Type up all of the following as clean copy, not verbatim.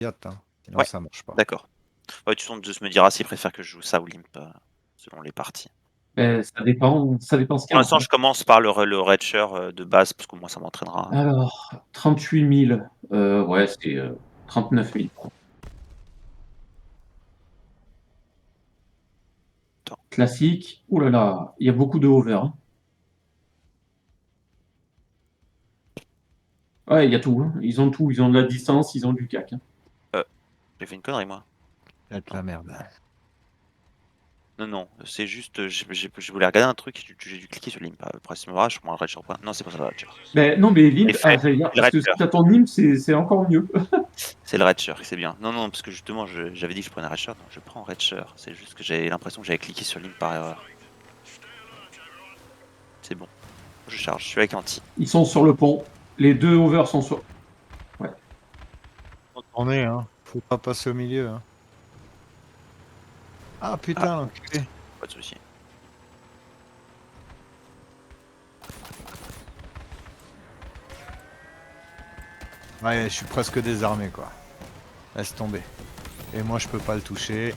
Yacht, hein. Sinon Ouais. ça marche pas. D'accord. Ouais, tu sens Zeus me dira s'il préfère que je joue ça ou Limp, selon les parties. Ça dépend ce qu'il Pour Ah, l'instant, bah. je y a. commence par le Redshirt de base, parce que moi, ça m'entraînera. Alors, 38 000, ouais, c'est 39 000. Attends. Classique, ouh là là, il y a beaucoup de over. Hein. Ouais, il y a tout. Hein. Ils ont tout. Ils ont de la distance, ils ont du cac. Hein. J'ai fait une connerie, moi. Peut-être la merde. Non, c'est juste, je voulais regarder un truc, j'ai dû cliquer sur Limp. Après, c'est je prends le Redshirt. Non, c'est pas ça le Redshirt. Mais non, mais C'est Limp, fait. j'allais dire, C'est le parce que si Redshirt. t'as ton Limp, c'est encore mieux. C'est le Redshirt, c'est bien. Non, parce que justement, j'avais dit que je prenais Redshirt, donc je prends Redshirt. C'est juste que j'avais l'impression que j'avais cliqué sur Limp par erreur. C'est bon. Je charge, je suis avec Anti. Ils sont sur le pont. Les deux over sont sur. Ouais. Tourner, hein. Faut pas passer au milieu, hein. Ah Ah, putain, l'enculé. pas de soucis. Ouais, je suis presque désarmé, quoi. Laisse tomber. Et moi, je peux pas le toucher.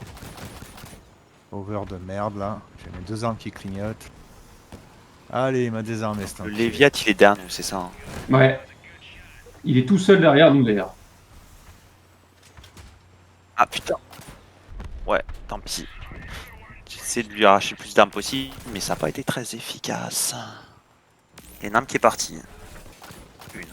Over de merde, là. J'ai mes deux armes qui clignotent. Allez, il m'a désarmé, cet Le enculé. Léviat, il est derrière nous, c'est ça. Hein. Ouais. Il est tout seul derrière nous, d'ailleurs. Ah putain. Ouais, tant pis. J'essaie de lui arracher le plus d'armes possible, mais ça n'a pas été très efficace. Il y a une arme qui est partie. Une.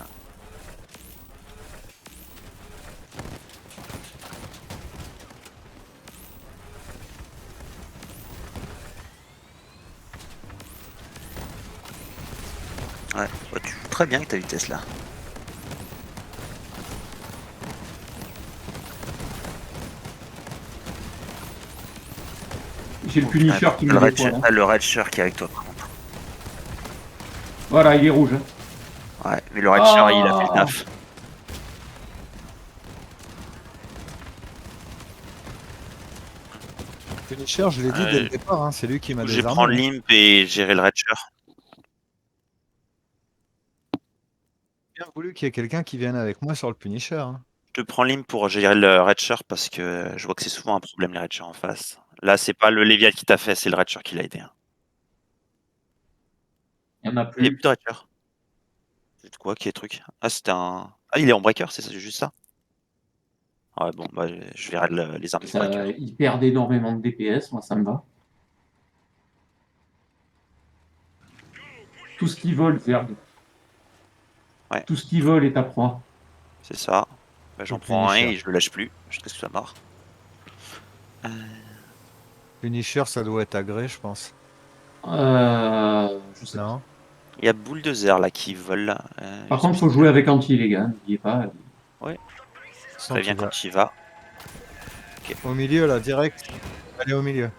Ouais, tu joues très bien avec ta vitesse là. J'ai le Punisher qui me déploie. Là. Le Redshirt qui est avec toi par contre. Voilà, il est rouge. Hein. Ouais, mais le Redshirt il a fait le Ah taf. Punisher, je l'ai dit dès le départ, hein, c'est lui qui m'a Je vais désarmé. prendre Limp et gérer le Redshirt. Bien voulu qu'il y ait quelqu'un qui vienne avec moi sur le Punisher. Hein. Je prends Limp pour gérer le Redshirt parce que je vois que c'est souvent un problème les Redshirts en face. Là, c'est pas le Léviat qui t'a fait, c'est le Redshirt qui l'a aidé. Hein. il n'y en a Il n'y a plus. plus de Redshirt. C'est quoi qui est truc? Ah, c'était un. Ah, il est en breaker, c'est juste ça? Ouais, bon, bah, je verrai les armes du breaker. Ils perdent énormément de DPS, moi ça me va. Tout ce qui vole, Zerg. Ouais, Tout ce qui vole est à proie. c'est ça. Bah, Le j'en prends un Punisher. et je le lâche plus. Jusqu'à ce que ça marre. Punisher, ça doit être agré, je pense. Je sais pas. Non? Il y a Bulldozer là qui vole. Par Je sais contre, plus il faut si jouer avec anti, les gars. N'oubliez pas. Ouais, Sans tu préviens quand vas tu y vas. au milieu, là, direct. Allez au milieu.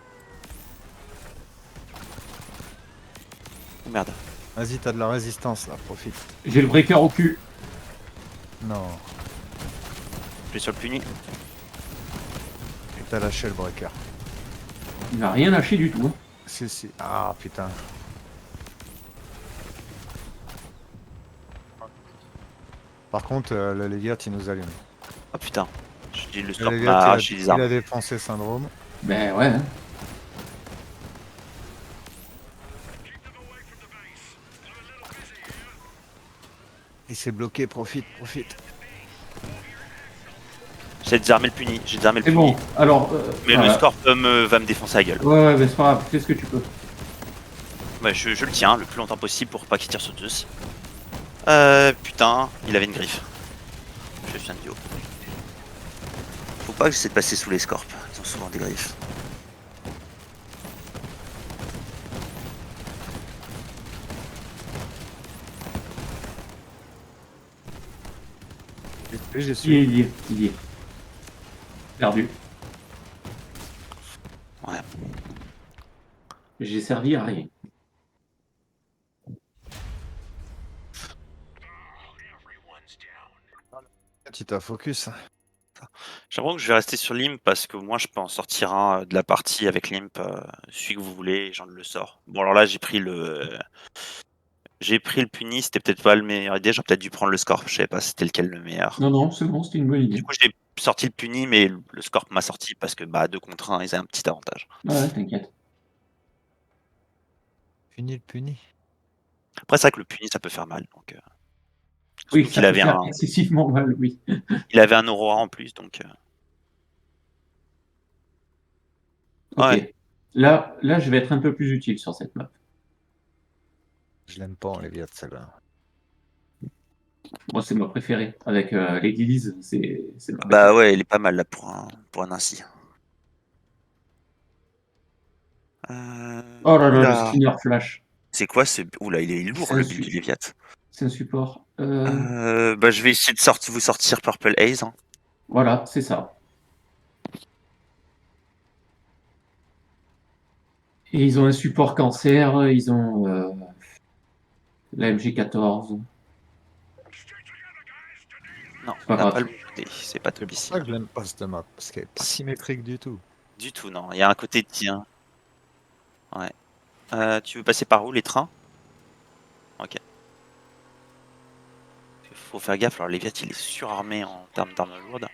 Oh merde. Vas-y, t'as de la résistance, là, profite. J'ai le breaker au cul. Non. Je vais sur le puni. Et t'as lâché le breaker. Il n'a rien lâché du tout. Hein. Si. Ah, putain. Par contre, le Léviat, il nous allume. Oh putain. Je dis le Le stop Léviat, m'a arraché les il armes. a défoncé Syndrome. Ben ouais. Hein. Il s'est bloqué, profite. J'ai désarmé le puni. J'ai désarmé le C'est puni. bon. Alors, Mais le voilà. Scorp va me défoncer la gueule. Ouais, mais c'est pas grave. Fais ce que tu peux. Ouais, je le tiens le plus longtemps possible pour pas qu'il tire sur Zeus. Putain, il avait une griffe. Je suis un idiot. Faut pas que j'essaie de passer sous les Scorps. Ils ont souvent des griffes. J'ai su. Il y est. Perdu. Ouais. J'ai servi à rien. Tu t'as focus. J'ai l'impression que je vais rester sur Limp parce que moi je peux en sortir un de la partie avec Limp, celui que vous voulez, j'en le sors. Bon alors là j'ai pris J'ai pris le puni, c'était peut-être pas le meilleur idée, j'aurais peut-être dû prendre le scorp, je savais pas c'était lequel le meilleur. Non, non, c'est bon, c'était une bonne idée. Du coup, j'ai sorti le puni, mais le scorp m'a sorti parce que, bah, 2 contre 1, ils avaient un petit avantage. Ouais, t'inquiète. Puni le puni. Après, c'est vrai que le puni, ça peut faire mal, donc Oui, surtout ça qu'il peut avait faire un excessivement mal, oui. Aurora en plus, donc Ok. ouais. Là, je vais être un peu plus utile sur cette map. Je l'aime pas, Olivia, de celle-là. Moi, c'est ma préférée. Avec Lady Liz, c'est ma Bah, préférée. ouais, il est pas mal là pour un ainsi. Oh là Ouh là, le là! spinner flash. C'est quoi ce ouh là, il est lourd C'est un, le build du su- Léviat. c'est un support. Bah, je vais essayer de vous sortir Purple Haze, hein. Voilà, c'est ça. Et ils ont un support cancer, ils ont la MG14. Non, C'est on pas n'a pas grave. le bon côté, c'est pas C'est top pour ici. ça que je l'aime pas, cette map. Parce qu'elle est pas symétrique du tout. Du tout, non. Il y a un côté tien. Ouais. Tu veux passer par où, les trains? Ok. Faut faire gaffe, alors Léviat, il est surarmé en termes d'armes lourdes.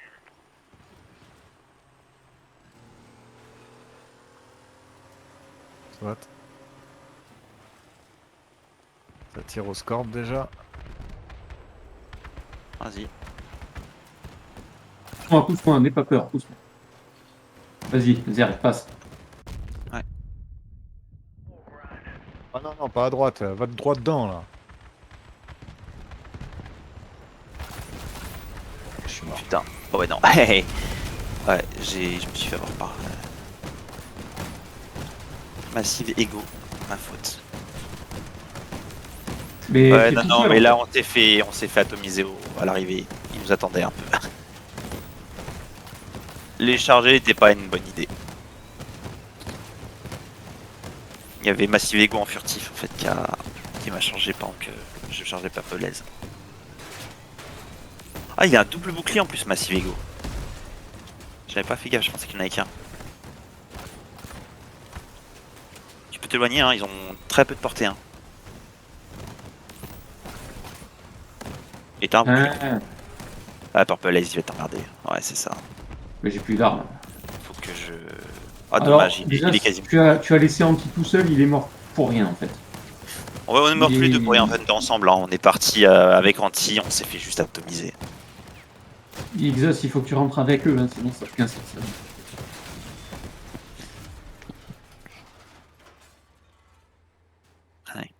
Soit. Ça tire au scorp déjà. Vas-y. Pousse-moi, n'aie pas peur, pousse-moi. Vas-y, Zer, passe. Ouais. Ah non, non, pas à droite. Va de droit dedans, là. Je suis mort. Putain. Oh ouais, non. Ouais, je me suis fait avoir par Massive Ego. Ma faute. Mais Ouais, t'es non, tout non, seul, mais en là, fait. on s'est fait atomiser à l'arrivée. Ils nous attendaient un peu. Les charger n'était pas une bonne idée. Il y avait Massive Ego en furtif, en fait, qui m'a chargé pendant que je chargeais pas Pelaise. Ah, il a un double bouclier en plus, Massive Ego. J'avais pas fait gaffe, je pensais qu'il n'y en avait qu'un. Tu peux t'éloigner, hein, ils ont très peu de portée. Hein. Et t'as un bouclier. Ah, Ah, Purple Haze, il va t'emmerder. Ouais, c'est ça. mais j'ai plus d'armes. Faut que je. Ah, dommage, Alors, déjà, il est quasiment. tu as laissé Anti tout seul, il est mort pour rien, en fait. On est mort Il tous les deux pour rien, en est... fait, on était ensemble. Hein. On est parti avec Anti, on s'est fait juste atomiser. Exos, il faut que tu rentres avec eux, hein, sinon ça fait 15 ça. Ouais.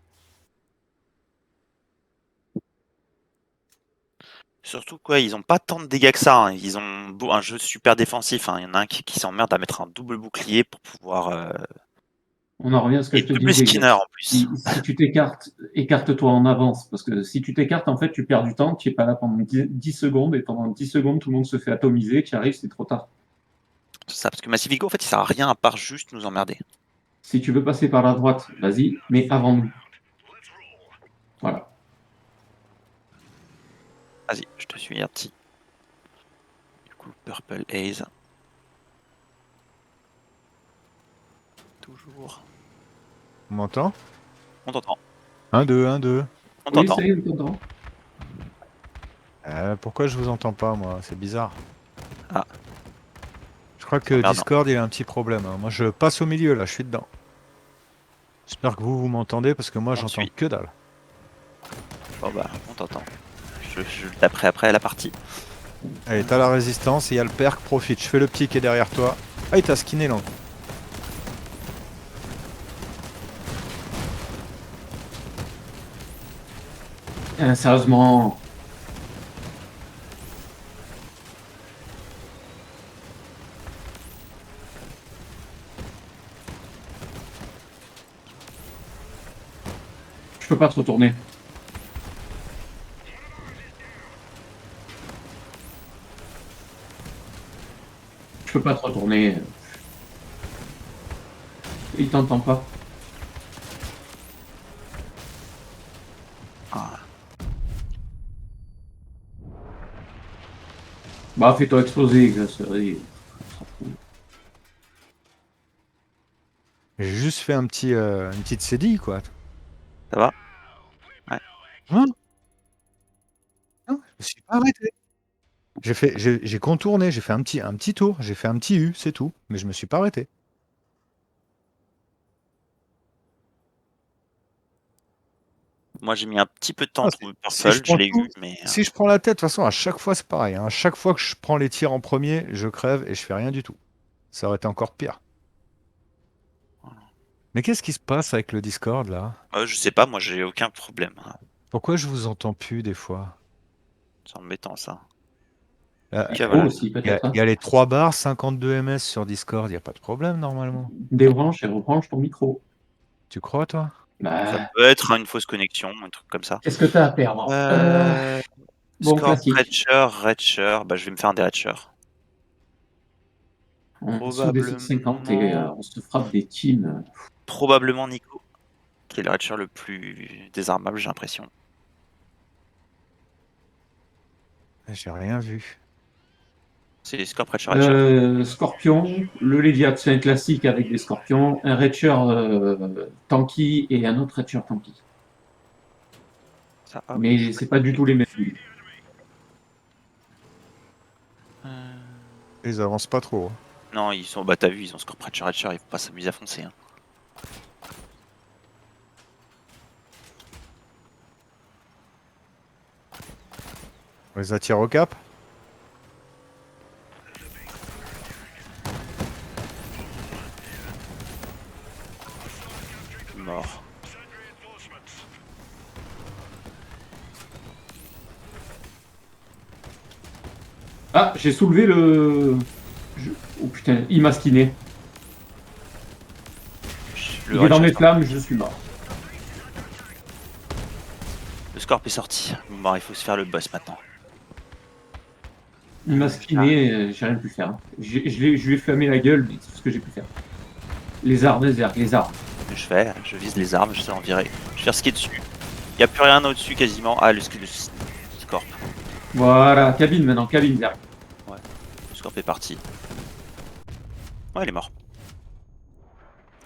Surtout quoi, ils ont pas tant de dégâts que ça. Hein. Ils ont un jeu super défensif. Hein. Il y en a un qui s'emmerde à mettre un double bouclier pour pouvoir. On en revient à ce que Et je te double disais, skinner Exos. en plus. Si tu t'écartes, écarte-toi en avance. Parce que si tu t'écartes, en fait, tu perds du temps, tu n'es pas là pendant 10 secondes, et pendant 10 secondes, tout le monde se fait atomiser, tu arrives, c'est trop tard. C'est ça, parce que Massive Ego, en fait, il sert à rien à part juste nous emmerder. Si tu veux passer par la droite, vas-y, mais avant nous. Voilà. Vas-y, je te suis, Arty. Du coup, Purple Haze. Toujours. On m'entend? On t'entend. 1, 2, 1, 2. On Oui, t'entend. ça y est, on t'entend. Pourquoi je vous entends pas, moi? C'est bizarre. Ah, Je crois c'est que emmerdant. Discord, il a un petit problème. Hein. Moi, je passe au milieu, là. Je suis dedans. J'espère que vous m'entendez, parce que moi, On te j'entends suit. que dalle. Bon bah, on t'entend. Je le taperai après la partie. Allez, t'as la résistance, et il y a le perk, profite. Je fais le petit qui est derrière toi. Ah, il t'a skinné, là. Sérieusement. Je peux pas te retourner. Je peux pas te retourner. Il t'entend pas. Ah. Bah, fais-toi exploser, Exos. Vas-y. On s'en fout. J'ai juste fait un petit, une petite cédille, quoi. Ça va? Hein? Non, je me suis pas arrêté. J'ai contourné, j'ai fait un petit tour, j'ai fait un petit U, c'est tout. Mais je me suis pas arrêté. Moi, j'ai mis un petit peu de temps Ah, à trouver Purple, je l'ai eu, mais si je prends la tête, de toute façon, à chaque fois, c'est pareil, hein. À chaque fois que je prends les tirs en premier, je crève et je fais rien du tout. Ça aurait été encore pire. Mais qu'est-ce qui se passe avec le Discord, là? je sais pas, moi, j'ai aucun problème. Pourquoi je vous entends plus, des fois? C'est embêtant, ça. Là, Ok, Oh, voilà. aussi, peut-être. il y a les 3 barres, 52 ms sur Discord, il n'y a pas de problème, normalement. Débranche et rebranche ton micro. Tu crois, toi? Ça Bah, peut être une fausse connexion, un truc comme ça. qu'est-ce que t'as à perdre? Bon, Scorp, classique. Redshirt, bah, je vais me faire un des Redshirts. En dessous des 50 et on se frappe des teams. Probablement Nico, qui est le Redshirt le plus désarmable, j'ai l'impression. J'ai rien vu. C'est Scorp, Redshirt. Scorpion, le Léviat, c'est un classique avec des scorpions, un Redshirt tanky et un autre Redshirt tanky. Ça, hop. Mais c'est pas du tout les mêmes. Ils avancent pas trop, hein. Non, ils sont. Bah, t'as vu, ils ont Scorp, Redshirt, ils vont pas s'amuser à foncer. Hein. On les attire au cap? Mort. Ah, j'ai soulevé le. Oh putain, il m'a skiné. Le Il est dans mes Redshirt, flammes, je suis mort. le Scorp est sorti. Bon, il faut se faire le boss maintenant. Il m'a skiné, j'ai rien pu faire. Je lui ai flammé la gueule, mais c'est tout ce que j'ai pu faire. Les armes, les armes. Je fais, je vise les armes, je sais en virer. Je vais faire ce qui est dessus. Il n'y a plus rien au-dessus quasiment. Ah, le Scorp. Voilà, cabine maintenant, cabine, Zerg. Le Scorp est parti. Ouais, il est mort.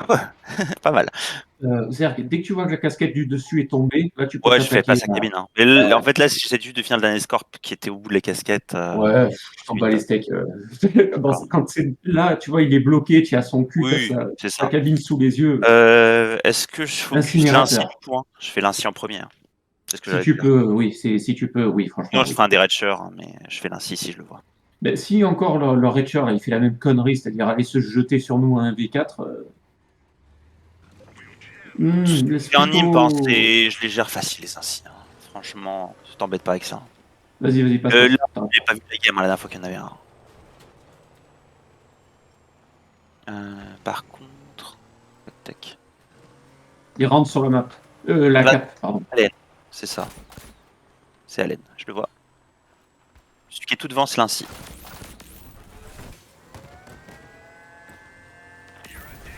Ouais, pas mal. Zerg, dès que tu vois que la casquette du dessus est tombée, là tu peux Ouais, je fais t'attaquer. pas sa cabine. Hein. Mais là, en fait, là, j'essaie juste de finir le dernier Scorp qui était au bout de la casquette. Ouais, je t'en bats les steaks. Quand c'est là, tu vois, il est bloqué, tu as son cul, Oui, t'as c'est sa ça. cabine sous les yeux. Est-ce que je focus Incinérateur. l'inci du point? Je fais l'inci en premier. Hein. C'est ce que Si j'allais tu dire. peux, oui, si tu peux, oui, franchement. Sinon, je Oui. ferai un des Redshirts, hein, mais je fais l'inci si je le vois. Ben, si encore leur Reacher, là, il fait la même connerie, c'est-à-dire aller se jeter sur nous à un V4. C'est un imp, hein, je les gère facile les inci. Hein. Franchement, tu t'embêtes pas avec ça. Vas-y, passe. Là, j'ai pas vu la game la dernière fois qu'il y en avait un. Par contre, tac. Il rentre sur la map. La Là. cap, pardon. Allen, c'est ça. C'est Allen, je le vois. Celui qui est tout devant, c'est l'inci.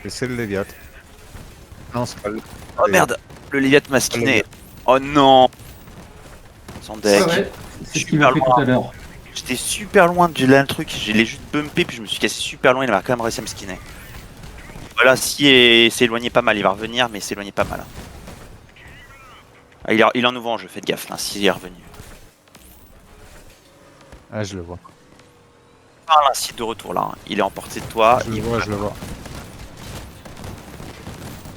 Et c'est le Léviat. Non, c'est pas le. Oh merde, le Léviat m'a skiné. Oh non. Son deck. Ah ouais, c'est ce qu'il m'a fait tout à l'heure. J'étais super loin du là, le truc, je l'ai juste bumpé puis je me suis cassé super loin, il a quand même réussi à me skinner. Voilà, si s'est éloigné pas mal, il va revenir, mais il s'est éloigné pas mal. Ah, il est en nouveau en jeu, faites gaffe, là, s'il est revenu. Ah, je le vois. Ah, là, site de retour là, hein. Il est en portée de toi. Je le vois.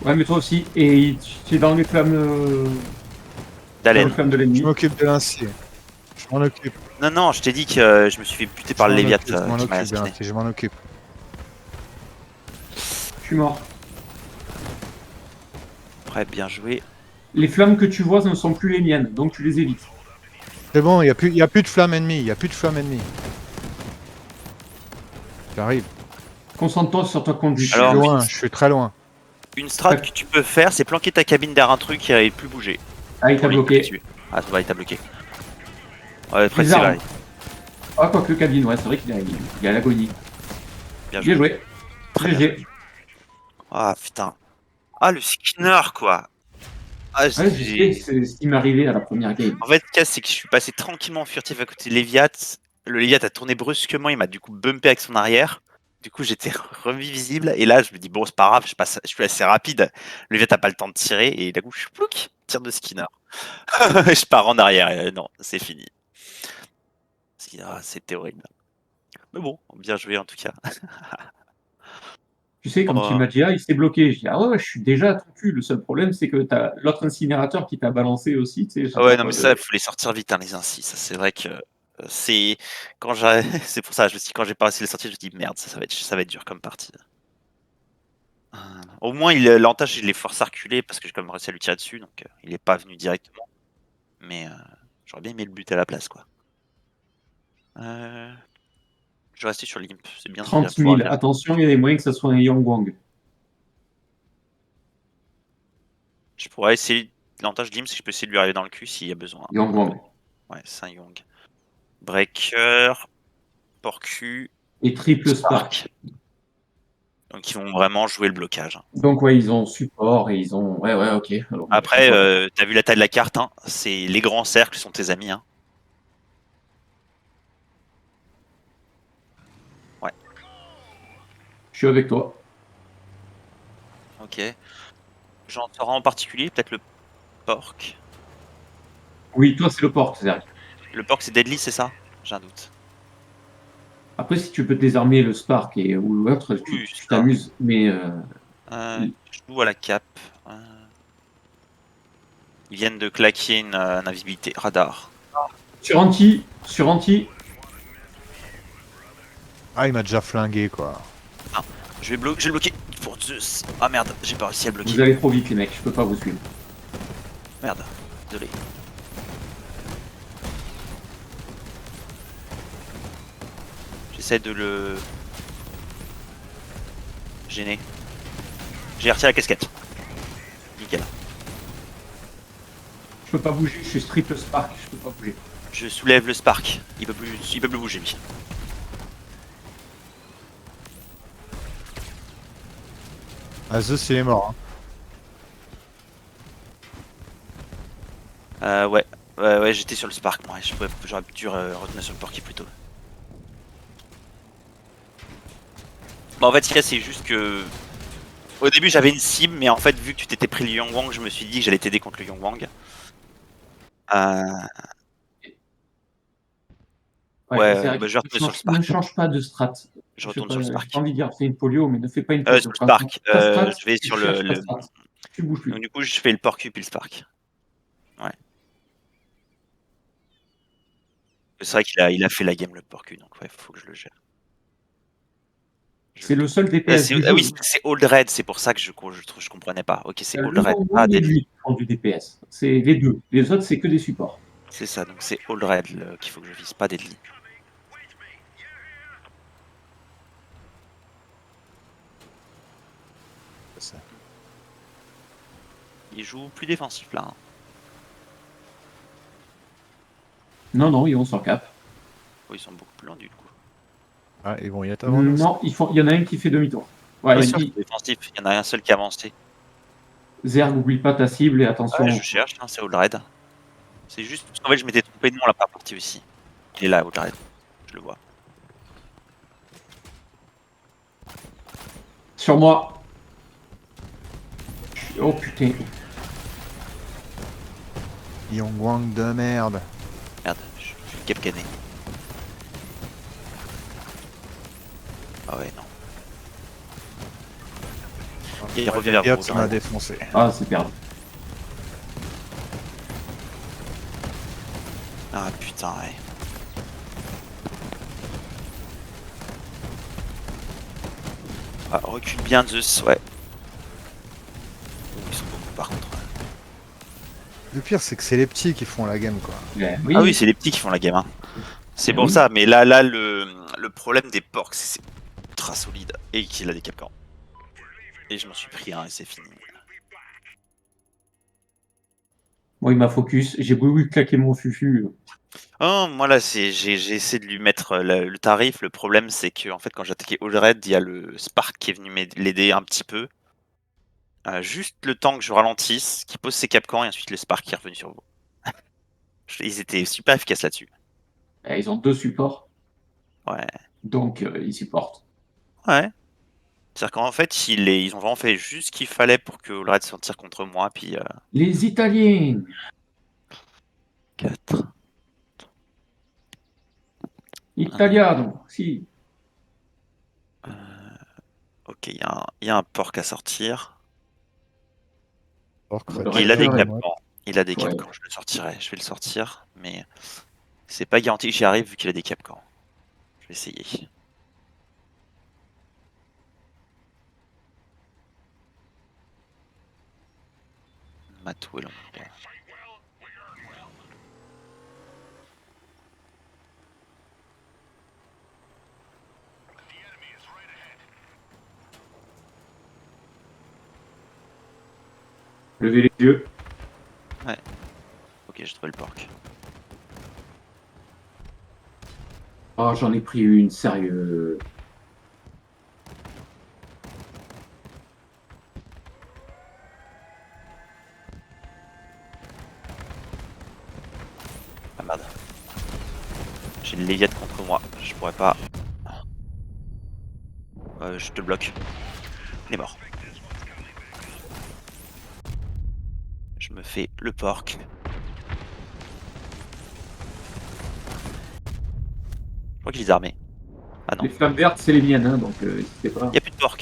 Ouais, mais toi aussi. Et tu es dans les flammes, D'Allen. de l'ennemi. Je m'occupe de l'inci. Je m'en occupe. Non, je t'ai dit que je me suis fait buter par le Léviat qui m'a skinné. Je m'en occupe. Je suis mort. Après, bien joué. Les flammes que tu vois, ce ne sont plus les miennes, donc tu les évites. C'est bon, il n'y a plus de flamme ennemie. Il n'y a plus de flamme ennemie. J'arrive. Concentre-toi sur ta conduite. Alors, Loin, je suis très loin. Une strat que tu peux faire, c'est planquer ta cabine derrière un truc et plus bouger. Ah, il t'a bloqué. Ah, ça va, il t'a bloqué. Ouais, après, Les c'est armes. là. Ah, quoique cabine, ouais, c'est vrai qu'il est à l'agonie. Bien Bien joué. joué. Très bien GG. Ah, putain. Ah, le skinner, quoi. Ah, Ouais, c'est ce qui m'est arrivé à la première game. En fait, le cas, c'est que je suis passé tranquillement furtif à côté de Léviat. Le Léviat a tourné brusquement, il m'a du coup bumpé avec son arrière. Du coup, j'étais remis visible. Et là, je me dis, bon, c'est pas grave, je suis assez rapide. Le Léviat a pas le temps de tirer. Et d'un coup, je suis plouc, tir de skinner. Je pars en arrière. Non, c'est fini. C'était horrible. Mais bon, bien joué en tout cas. Tu sais, comme tu Oh, m'as dit, ah, il s'est bloqué. Je dis, ah ouais, je suis déjà à ton cul. Le seul problème, c'est que t'as l'autre incinérateur qui t'a balancé aussi. Tu sais, ah ouais, j'arrête non, pas mais ça, il de. faut les sortir vite, hein, les ainsi. Ça, c'est vrai que c'est quand j'ai, c'est pour ça, je me suis dit, quand j'ai pas réussi à les sortir, je me dis merde, ça va être dur comme partie. Au moins, l'avantage, il les force à reculer parce que j'ai quand même réussi à lui tirer dessus, donc il est pas venu directement. Mais j'aurais bien aimé le but à la place, quoi. Je vais rester sur l'imp, c'est bien de 30 pouvoir 000. bien. Attention, il y a des moyens que ça soit un Yang Wang. Je pourrais essayer. L'avantage de l'imp, c'est que je peux essayer de lui arriver dans le cul s'il y a besoin. Yang Wang. Ouais, c'est un Young. Breaker, Porcu, Et triple Spark. Spark. Donc ils vont vraiment jouer le blocage. Donc, ouais, ils ont support et ils ont. Ouais, ouais, ok. Alors, bah, je suis Après, pas d'accord. t'as vu la taille de la carte, hein, c'est les grands cercles sont tes amis. Hein. Ouais, Je suis avec toi. ok. J'en saurai en particulier, peut-être le porc. Oui, toi, c'est le porte, Zerg. Le porc c'est deadly, c'est ça? J'ai un doute. Après, si tu peux désarmer le Spark ou l'autre, tu Oui, tu c'est ça. t'amuses. Mais Je joue à la cape. Ils viennent de claquer une invisibilité. Radar. sur anti, Ah, il m'a déjà flingué, quoi. Ah, je vais le bloquer pour Zeus. Ah merde, j'ai pas réussi à le vous bloquer. allez trop vite, les mecs. Je peux pas vous suivre. Merde, désolé. J'essaie de le gêner. J'ai retiré la casquette. Nickel. Je peux pas bouger. Je suis triple Spark. Je peux pas bouger. Je soulève le Spark. Il peut plus bouger lui. Ah, Zeus, il est mort. Hein. Ouais. Ouais, j'étais sur le Spark. Moi, j'aurais dû retenir sur le Porky plutôt. Bon, en fait, c'est juste que. Au début, j'avais une cible, mais en fait, vu que tu t'étais pris le Yongwang, je me suis dit que j'allais t'aider contre le Yongwang. Ouais, Ouais, Zerg, bah, je vais retourner sur le ne Spark. change pas de strat. Je Je retourne sur le n'ai pas Spark. envie de dire fais une polio, mais ne fais pas une polio. Sur le Quand Spark. ta strat, Je vais tu sur cherches ta strat. Tu bouges plus. Donc, du coup, je fais le Porcu puis le Spark. Ouais. C'est vrai il a fait la game le Porcu, donc ouais, faut que je le gère. C'est le seul DPS du Ah jeu. oui, c'est Old Red, c'est pour ça que je comprenais pas. Ok, c'est Old Le Red, Yang pas Wang et Deadly. lui qui font du DPS. C'est les deux. Les autres, c'est que des supports. C'est ça, donc c'est Old Red qu'il faut que je vise, pas Deadly. C'est ça. Il joue plus défensif là. Hein. Non, non, ils vont sur cap. Oh, ils sont beaucoup plus lents du coup. Ah, ils vont y être avant nous. Non, il y en a un qui fait demi-tour. Ouais, Bien sûr, défensif, il y en a un seul qui a avancé. Zerg, n'oublie pas ta cible et attention. Ouais, je cherche, hein, c'est Old Red. C'est juste parce qu'en fait, je m'étais trompé de nom la première partie aussi. Il est là, Old Red. Je le vois. Sur moi. Oh putain. Yongwang de merde. Merde, je suis capcané. Ah ouais, non. Il revient vers vous. Ça m'a défoncé. Ah, c'est perdu. Ah putain, ouais. Ah, recule bien Zeus, ouais. Oh, ils sont beaucoup par contre. Le pire, c'est que c'est les petits qui font la game, quoi. Oui. Ah oui, c'est les petits qui font la game. Hein. C'est pour Oui. ça, mais là le problème des porcs, c'est ultra solide et qu'il a des capcans. Et je m'en suis pris un et c'est fini. Moi, il m'a focus. J'ai voulu claquer mon fufu. Oh, moi là, j'ai essayé de lui mettre le tarif. Le problème, c'est que en fait, quand j'ai attaqué All Red, il y a le Spark qui est venu l'aider un petit peu. Juste le temps que je ralentisse, qui pose ses capcans et ensuite le Spark qui est revenu sur vous. Ils étaient super efficaces là-dessus. Ils ont deux supports. Ouais. Donc, ils supportent. Ouais. C'est-à-dire qu'en fait, ils ont vraiment fait juste ce qu'il fallait pour que All Red se tire contre moi. Puis Les Italiens. 4. Italiano, si. Ok, il y a un porc à sortir. Or, Le Et il a des Rapture, capcans. Il a des ouais. capcans, je le sortirai. Je vais le sortir, mais c'est pas garanti que j'y arrive vu qu'il a des capcans. Je vais essayer. Matou et l'ombre. Levez les yeux. Ok, j'ai trouvé le porc. Oh, j'en ai pris une, sérieux. Ah merde. J'ai le Léviathe contre moi. Je pourrais pas. Je te bloque. Il est mort. Je me fais le porc. Je crois qu'il est armé. Ah non. Les flammes vertes, c'est les miennes, hein, donc n'hésitez pas. Il n'y a plus de porc.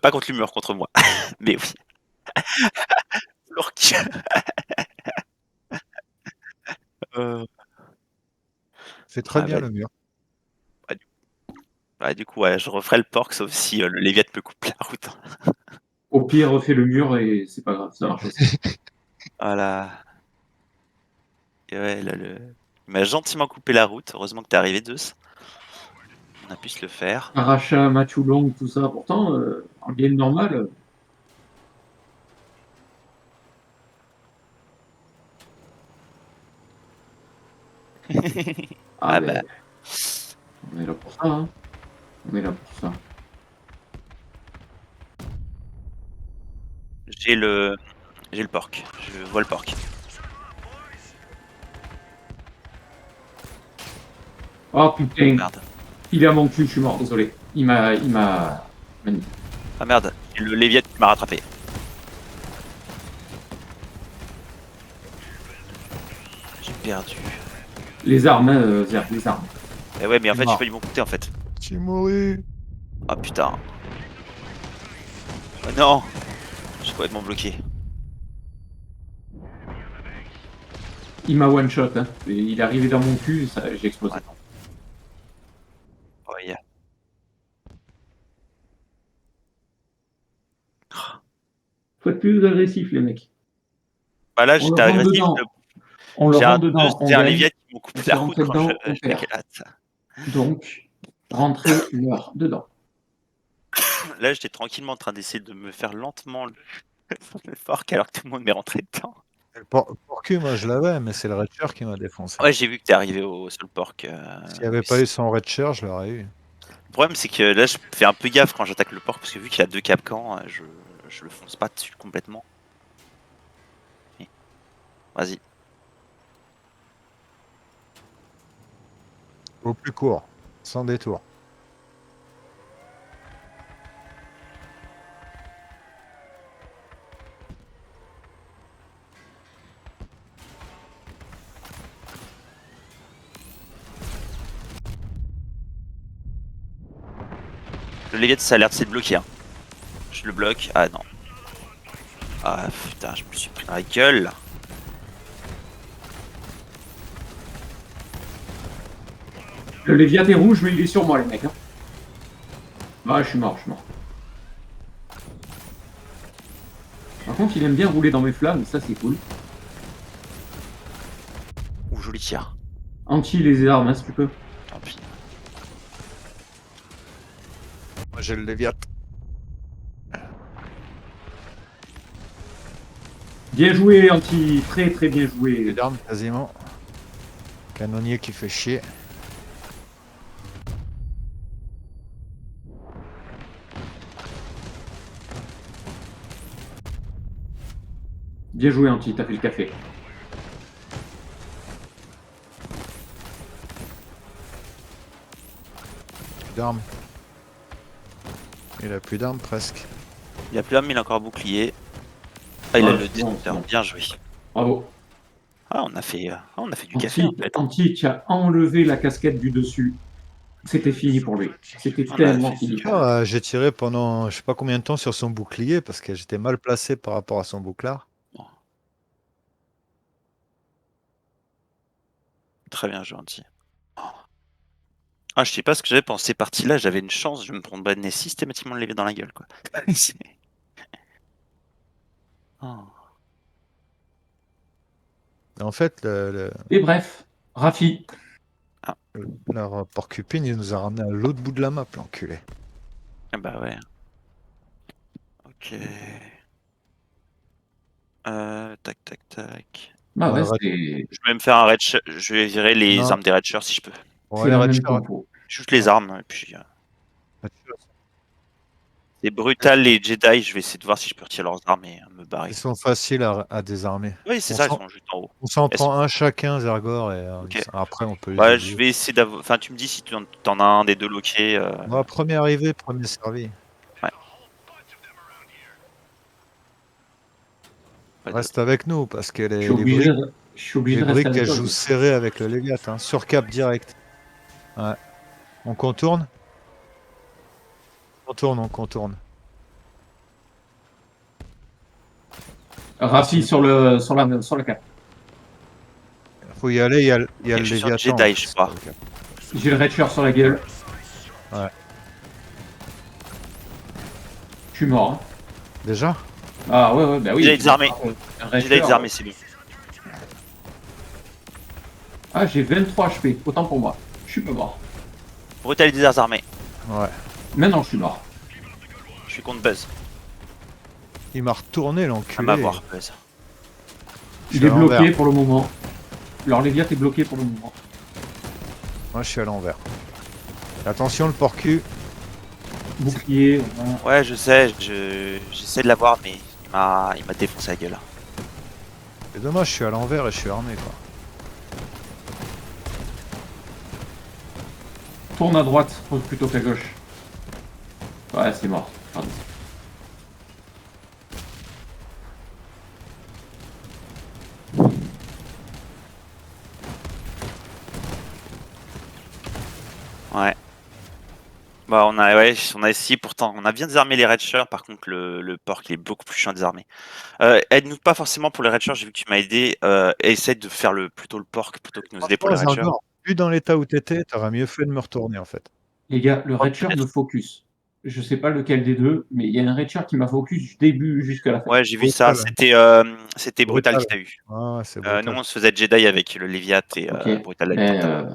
Pas contre l'humeur, contre moi. Mais oui. L'orc. fait très Ah bien bah, le mur. du coup, ouais, je referai le porc, sauf si le Léviathe me coupe la route. Au pire, refais le mur et c'est pas grave, ça marche aussi. Voilà. Et ouais, là, il m'a gentiment coupé la route. Heureusement que t'es arrivé, Zeus. On a pu se le faire. Aracha, Matthew Long, tout ça, pourtant, en game normal. Ah, Ah bah, ben, on est là pour ça, hein. On est là pour ça. j'ai le porc. Je vois le porc. Oh putain, Merde. il est à mon cul, je suis mort, désolé. Il m'a. Ah merde, j'ai le Léviathe qui m'a rattrapé. J'ai perdu. Les armes, hein, Zerg, les armes. Eh ouais, mais en fait, j'ai mort. failli m'écouter en fait. Tu mouru. Ah putain. Oh non. Je suis complètement bloqué. Il m'a one shot, hein. Et il est arrivé dans mon cul, j'ai explosé. Ouais, non. Oh, yeah. Faut être plus agressif, les mecs. Bah là, On le j'étais rentre agressif. dedans. On le J'ai un rentre dedans, on j'ai un gagne. Léviathe qui m'ont coupé On fait la route rentrer quand dedans, on je claquais perd. la hâte. Donc, rentrez-leur dedans. Là, j'étais tranquillement en train d'essayer de me faire lentement le fork alors que tout le monde m'est rentré dedans. Pour cul, moi je l'avais, mais c'est le Red Shirt qui m'a défoncé. Ouais, j'ai vu que t'es arrivé sur le porc. S'il n'y avait pas eu son Red Shirt, je l'aurais eu. Le problème, c'est que là, je fais un peu gaffe quand j'attaque le porc parce que vu qu'il a 2 capcans, je le fonce pas dessus complètement. Vas-y. Au plus court, sans détour. Le Léviathe, ça a l'air de s'être bloqué. Hein. Je le bloque. Ah non. Ah putain, je me suis pris dans la gueule. Le Léviathe est rouge, mais il est sur moi, les mecs. Hein. Ah, je suis mort, je suis mort. Par contre, il aime bien rouler dans mes flammes, ça c'est cool. Ouh, joli tir. Anti les armes, hein, si tu peux. Tant pis. Moi j'ai le Léviathe. Bien joué, Anti. Très très bien Plus joué. d'armes quasiment. Canonnier qui fait chier. Bien joué, Anti, t'as fait le café. d'armes. Il a plus d'armes presque. Il a plus d'armes, mais il a encore un bouclier. Ah, il a Ouais, le c'est bon, destructeur. c'est bon. Bien joué. Bravo. Ah, on a fait du café en fait. Anti qui a enlevé la casquette du dessus. C'était fini pour lui. C'était On a tellement fait fini du pour lui. J'ai tiré pendant je sais pas combien de temps sur son bouclier parce que j'étais mal placé par rapport à son bouclard. Bon. Très bien, gentil. Ah, je sais pas ce que j'avais pendant ces parties-là, j'avais une chance, je me prenais systématiquement le levier dans la gueule, quoi. Oh. En fait, Et bref, Rafi. leur porcupine, il nous a ramené à l'autre bout de la map, l'enculé. Ah bah ouais. Ok. Tac, tac, tac. Bah ouais, Red- Je vais me faire un red shirt. Je vais virer les Non. armes des red shirts si je peux. Ouais, c'est les la Red même Shirts, compo. Juste les armes, et puis. Red Shirts, C'est brutal les Jedi, je vais essayer de voir si je peux retirer leurs armes et me barrer. ils sont faciles à désarmer. Oui, c'est On ça, ils s'en sont juste en haut. on s'en Elles sont- prend un chacun, Zergor, et Ok. après on peut les Ouais, je oublier. vais essayer d'avoir. Enfin, tu me dis si t'en as un des deux loqués. Moi, premier arrivé, premier servi. Ouais. Ouais, Reste avec nous parce que Je suis obligé, je suis obligé les de rester briques avec elles toi. jouent serré avec le Léviathan. Sur cap direct. Ouais. On contourne. On contourne. Rafi sur la carte. Faut y aller, il y a le je suis sur Léviathan. Jedi, je crois. J'ai le red shirt sur la gueule. Ouais. Je suis mort. Hein. Déjà? Ah ouais, bah oui. Jedi désarmé. Un red Jedi shirt. désarmé, c'est lui. Ah, j'ai 23 HP. Autant pour moi. Je suis pas mort. Brutal désarmé. Ouais. Maintenant, je suis mort. Je suis contre Buzz. Il m'a retourné À l'enculé. m'avoir, Buzz. Je Il suis est à bloqué l'envers. pour le moment. Leur Léviat est bloqué pour le moment. Moi je suis à l'envers. Attention le porcu. Bouclier. Voilà. Ouais, je sais, j'essaie de l'avoir, mais il m'a défoncé la gueule. C'est dommage, je suis à l'envers et je suis armé quoi. Tourne à droite plutôt qu'à gauche. Ouais, c'est mort. Pardon. Ouais. Bah on a essayé pourtant, on a bien désarmé les red shirts, par contre le porc il est beaucoup plus chiant à désarmer. Aide-nous pas forcément pour les red shirts, j'ai vu que tu m'as aidé, essaie de faire plutôt le porc plutôt que nous aider pour les red shirts. Zergor, vu dans l'état où t'étais, t'aurais mieux fait de me retourner en fait. Les gars, le Oh, red shirt peut-être. me focus. Je sais pas lequel des deux, mais il y a un red shirt qui m'a focus du début jusqu'à la fin. Ouais, j'ai vu ça, Brutal. c'était Brutal qui t'a eu. Ah ouais, c'est Nous brutal. on se faisait Jedi avec le Léviat et Ok. Brutal avec Mais, Panther.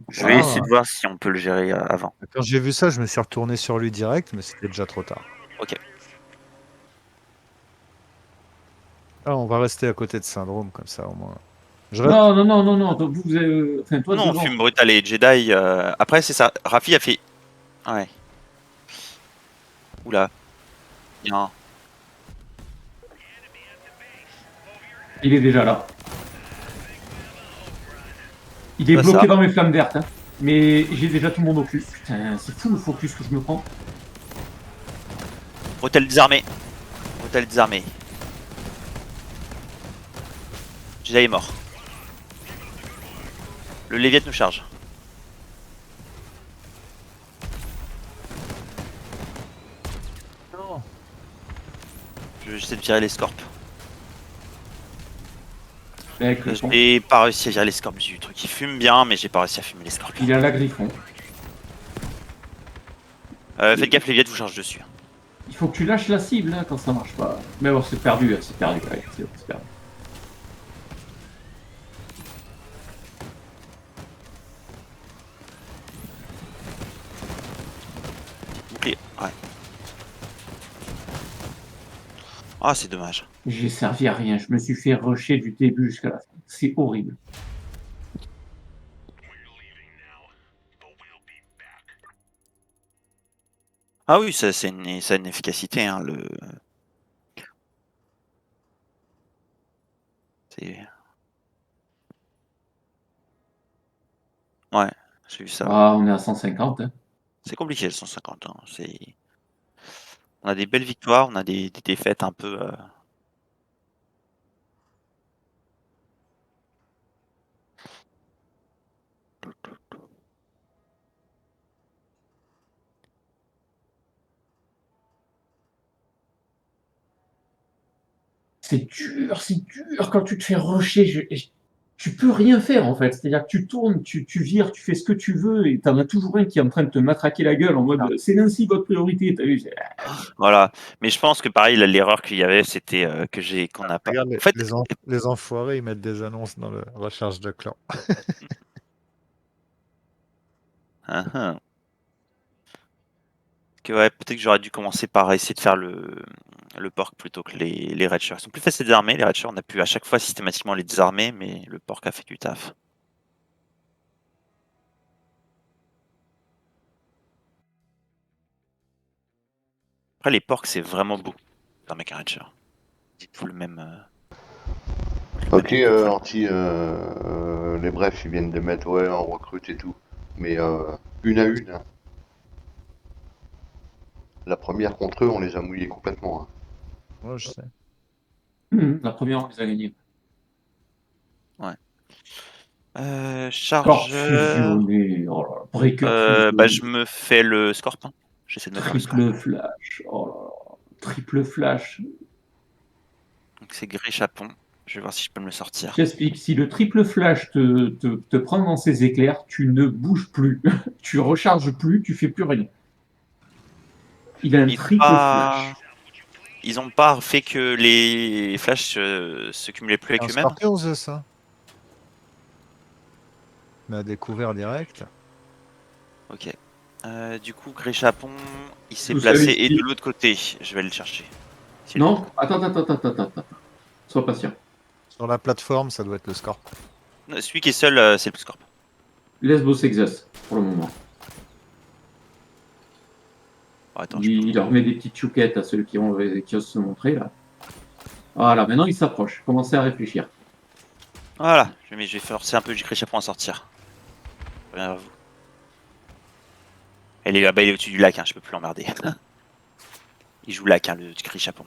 Je vais voilà. essayer de voir si on peut le gérer avant. Quand j'ai vu ça, je me suis retourné sur lui direct, mais c'était déjà trop tard. Ok. Ah, on va rester à côté de Syndrome comme ça au moins. Je reste. Non. Donc, vous avez... Enfin, toi, Non, on devant. fume Brutal et Jedi. Après, c'est ça. Rafi a fait. Ouais. Oula. Bien. Il est déjà là. Il est Pas bloqué ça. dans mes flammes vertes. Hein. Mais j'ai déjà tout mon ocus. Putain, c'est fou le focus que je me prends. Brutal désarmé. Brutal désarmé. Jedi est mort. Le Léviat nous charge. Non. J'essaie de virer les scorps. Avec le fond. J'ai pas réussi à virer les scorps du truc. Il fume bien, mais j'ai pas réussi à fumer les scorps. Il a la griffon. Faites gaffe, Léviat vous charge dessus. Il faut que tu lâches la cible hein, quand ça marche pas. Mais bon, c'est perdu. C'est perdu. Ouais, c'est perdu. Bouclier. Ouais. Ah, c'est dommage. J'ai servi à rien. Je me suis fait rusher du début jusqu'à la fin. C'est horrible. Ah oui, ça a une efficacité, hein, c'est... Ouais, j'ai vu ça. Ah, on est à 150. Hein. C'est compliqué le 150. Hein. On a des belles victoires, on a des défaites un peu. C'est dur quand tu te fais rusher. Tu peux rien faire en fait. C'est-à-dire que tu tournes, tu vires, tu fais ce que tu veux et t'en as toujours un qui est en train de te matraquer la gueule en mode c'est Nancy votre priorité. T'as vu? Voilà. Mais je pense que pareil, l'erreur qu'il y avait, c'était qu'on n'a pas. Regarde, En fait, les enfoirés, ils mettent des annonces dans le recherche de clan. hein, hein. Que ouais, peut-être que j'aurais dû commencer par essayer de faire le porc plutôt que les red shirts. Ils sont plus faciles à désarmer, les red shirts. On a pu à chaque fois systématiquement les désarmer, mais le porc a fait du taf. Après, les porcs, c'est vraiment beau. Un mec un red shirt. Dites-vous le même. Ok, Anti, les brefs, ils viennent de mettre, ouais, en recrute et tout. Mais une à une, hein. La première contre eux, on les a mouillés complètement. Hein. Ouais, je sais. La première, on les a gagnés. Corps Chargeur. fusionné. Oh là là. Breaker fusionné. Bah, je me fais le scorpion. J'essaie de me faire le scorpion. Triple flash. Oh là là. Triple flash. Donc c'est gris chapon. Je vais voir si je peux me le sortir. J'explique, si le triple flash te prend dans ses éclairs, tu ne bouges plus. Tu recharges plus, tu fais plus rien. Il a un Ils ont triple pas- flash. Ils ont pas fait que les flashs se cumulaient plus avec Un eux-mêmes. Scorpion, c'est ça. Mais à découvert direct. Ok. Du coup, Gré Chapon, il s'est Vous placé savez et qui- de l'autre côté. Je vais le chercher. S'il Non, attends. Sois patient. Sur la plateforme, ça doit être le Scorp. veut. Celui qui est seul, c'est le Scorp. Laisse bosser Exas pour le moment. Oh, attends, je peux- Il leur met des petites chouquettes à ceux qui osent se montrer là. Voilà, maintenant il s'approche. Commencez à réfléchir. Voilà, je vais forcer un peu du Gré Chapon à sortir. Je reviens vers vous. Il est au-dessus du lac, hein, je peux plus l'emmerder. Il joue lac, hein, le Gré Chapon.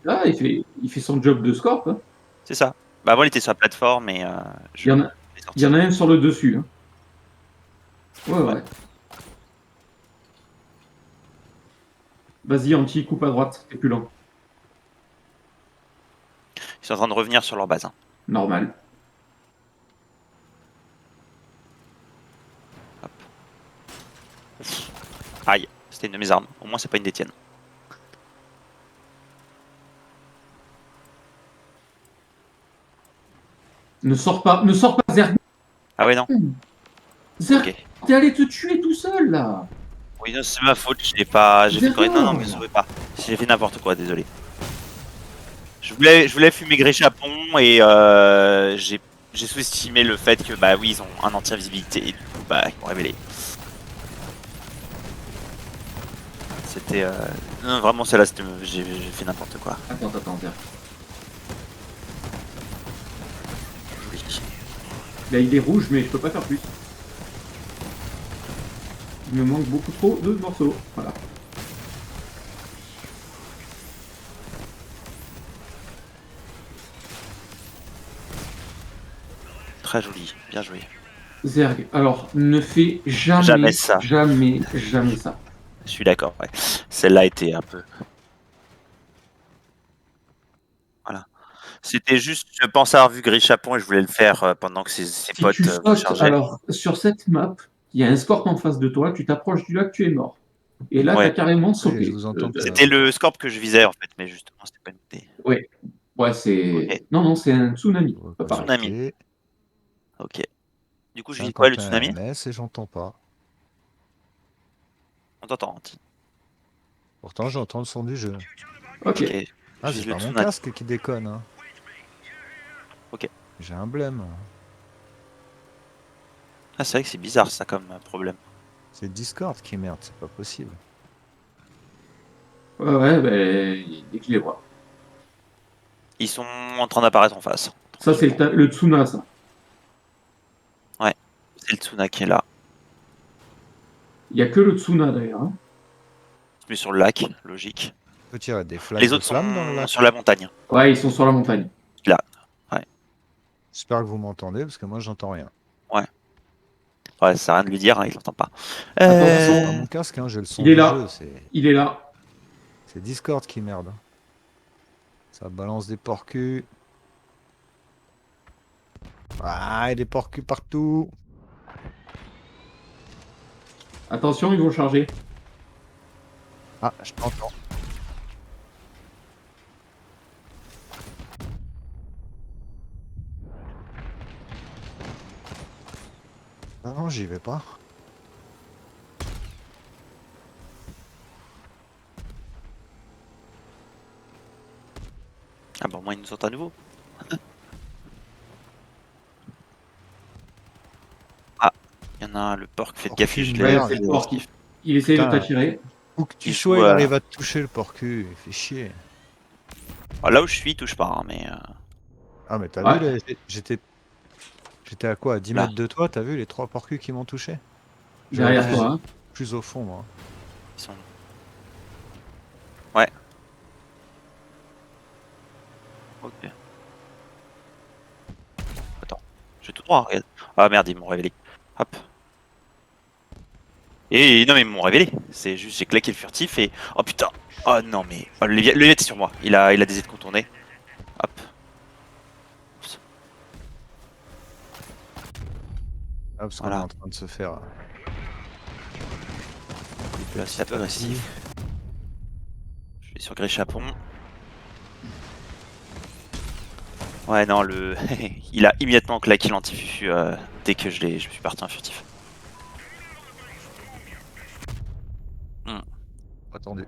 Ah, il fait son job de scorp. Hein. C'est ça. Bah, avant, il était sur la plateforme et Il y en a, l'ai sorti. il y en a un sur le dessus. Hein. Ouais. Vas-y, Anti, coupe à droite, t'es plus lent. Ils sont en train de revenir sur leur base. Hein. Normal. Aïe, c'était une de mes armes. Au moins, c'est pas une des tiennes. Ne sors pas, Zerg. Ah ouais, non. Zerg, Ok. t'es allé te tuer tout seul là. Oui, non, c'est ma faute. J'ai pas. J'ai fait Zéro. Non, mais sauvez pas. J'ai fait n'importe quoi, désolé. Je voulais fumer Gré Chapon et j'ai sous-estimé le fait que bah oui, ils ont un anti-invisibilité et du coup bah ils m'ont révélé. C'était non, vraiment celle-là, j'ai fait n'importe quoi. Attends, Zerg. Là, il est rouge, mais je peux pas faire plus. Il me manque beaucoup trop de morceaux. Voilà. Très joli, bien joué. Zerg, alors ne fais Jamais ça. Jamais ça. Je suis d'accord, ouais. Celle-là était un peu. Voilà. C'était juste, je pensais avoir vu Gré Chapon et je voulais le faire pendant que ses Si potes tu me sautes, chargeaient. alors sur cette map, il y a un scorp en face de toi, tu t'approches du lac, tu es mort. Et là, Ouais. t'as carrément Oui, sauté. je vous entends. C'était le Scorp que je visais en fait, mais justement, c'était pas une idée. Ouais, c'est. Ok. Non, c'est un tsunami. Ouais, Pas pareil. Tsunami. Ok. Du coup, je vis quoi le 51 tsunami? MS et j'entends pas. On t'entend, Anti. Pourtant, j'entends le son du jeu. Ok. Ok. Ah, Je vis c'est le pas mon tsunami. casque qui déconne. Hein. Ok. J'ai un blême. Ah, c'est vrai que c'est bizarre ça comme problème. C'est Discord qui merde, c'est pas possible. Ouais, dès que je les vois. Ils sont en train d'apparaître en face. Ça, c'est le Tsuna, ça. C'est le Tsuna qui est là. Il n'y a que le Tsuna d'ailleurs. Hein. Mais sur le lac, logique. On peut tirer des flammes Les de autres flammes dans le sont lac. sur la montagne. Ouais, ils sont sur la montagne. J'espère que vous m'entendez parce que moi j'entends rien. Ouais, ça sert à rien de lui dire, hein, il l'entend pas. Attention. Pas mon casque, hein, j'ai le son Il est du là. jeu. Il est là. C'est Discord qui merde. Ça balance des porcus. Ah, et des porcus partout. Attention, ils vont charger. Ah, je t'entends. Non, j'y vais pas. Ah bon, moi ils nous entendent à nouveau. Ah, il y en a un, le porc, faites gaffe, Porcu je de l'ai. Ouais, merde. c'est le porc. Il essaye de Putain. t'attirer. Où que tu Il sois, joue, il arrive à te toucher le porcu. Il fait chier. Ah, là où je suis, il touche pas, hein, mais Ah, mais t'as Ouais. vu, j'étais à quoi? À 10 Là. mètres de toi, t'as vu les 3 porcus qui m'ont touché? Derrière J'aurais toi. Hein. plus au fond, moi. ils sont. Ouais. Ok. Attends, je vais tout droit, regarde. Ah merde, ils m'ont révélé. Hop. Et non, mais ils m'ont révélé. C'est juste, j'ai claqué le furtif et. Oh putain! Oh non, mais. Oh, le Léviat est sur moi. Il a des aides contournées. Hop. Ah, parce qu'on Voilà. est en train de se faire. Là, c'est agressif. Je vais sur Grey Chapon. Ouais, non, le. Il a immédiatement claqué l'antifufu dès que je suis parti en furtif. Attendu.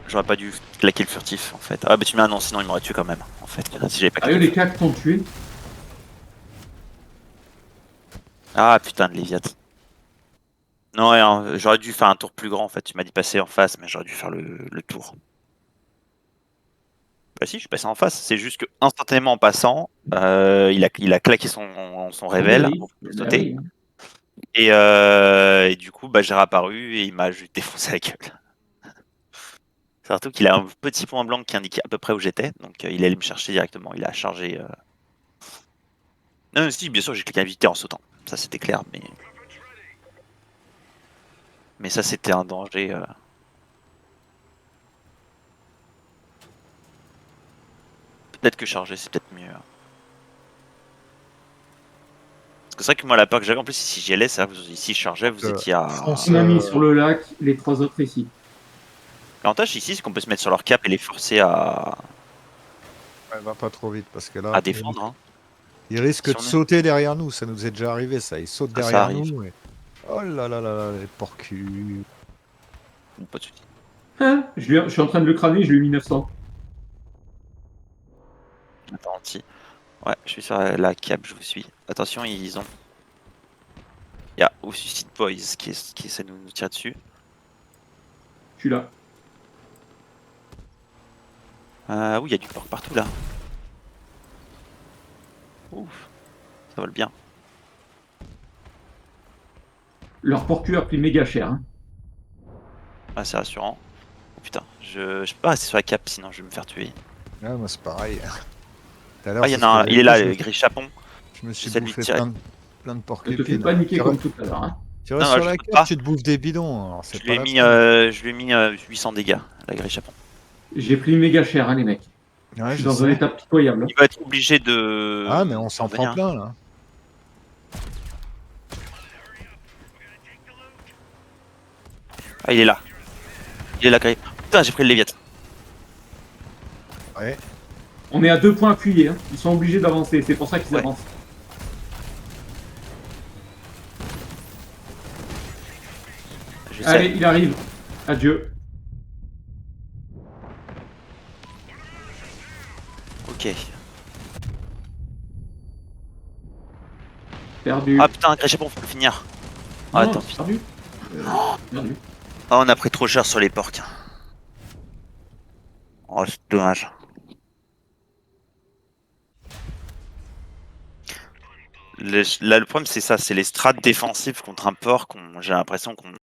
J'aurais pas dû claquer le furtif en fait. Ah, bah tu mets un non, sinon il m'aurait tué quand même. En fait, si j'avais pas Sérieux, claqué. les cacs t'ont tué. Ah putain de Léviat. Non, ouais, hein, j'aurais dû faire un tour plus grand en fait. Tu m'as dit passer en face, mais j'aurais dû faire le tour. Bah si, je suis passé en face. C'est juste que instantanément en passant, il a claqué son révèle Oui, pour bah sauter. oui. Et du coup, bah, j'ai réapparu et il m'a juste défoncé la gueule. Surtout qu'il a un petit point blanc qui indiquait à peu près où j'étais, donc il allait me chercher directement. Il a chargé. Non, si, bien sûr, j'ai cliqué invité en sautant. Ça, c'était clair, mais ça, c'était un danger. Peut-être que charger, c'est peut-être mieux. Parce que c'est vrai que moi, la peur que j'avais, en plus, si j'y allais, c'est vrai que si je chargeais, vous étiez à. fonce. Tsunami sur le lac, les 3 autres ici. L'avantage ici, c'est qu'on peut se mettre sur leur cap et les forcer à Ouais, va pas trop vite parce que là, défendre. Hein. il risque Si de on est- sauter derrière nous. Ça nous est déjà arrivé, ça. Il saute Ah, ça derrière arrive. nous. Oh là là là là, les porcus. Bon, pas de soucis. Hein, je suis en train de le crâner, je lui ai mis 900. Attends, anti. Ouais, je suis sur la cap, je vous suis. Attention, ils ont. Il y a au Suicide Boys qui essaie de nous tirer dessus. Je suis là. Oui, il y a du porc partout là. Ouf, ça vole bien. Leur porcu a pris méga cher. Hein. Ah, c'est rassurant. Oh, putain, je peux pas rester sur la cap sinon je vais me faire tuer. Ah, moi, c'est pareil. Tout à l'heure, Ah, il y c'est en a ce un, que il est j'avais là, fait, le gris chapon. Je me suis J'essaie de lui bouffé tirer. plein de Ne porcupines. te fais paniquer comme tout à l'heure. Hein. Tu restes Non, sur je la peux carte, pas. tu te bouffes des bidons. Alors, c'est Je pas lui ai la mis, peine. 800 dégâts, la gris chapon. J'ai pris méga cher, hein, les mecs. Ouais, je suis je dans un sais. état pitoyable. Hein. Il va être obligé de. Ah, mais on s'en prend revenir. plein là. Ah, il est là. Il est là, gris. Putain, j'ai pris le Léviat. Ouais. On est à 2 points appuyés. Hein. Ils sont obligés d'avancer. C'est pour ça qu'ils Ouais. avancent. Je sais. Allez, il arrive. Adieu. Ok. Perdu. Ah putain, gris chapon, faut le finir. Non, Ah, attends. c'est perdu. Perdu. Ah, on a pris trop cher sur les porcs. Oh, c'est dommage. Là, le problème, c'est ça, c'est les strats défensifs contre un porc. J'ai l'impression qu'on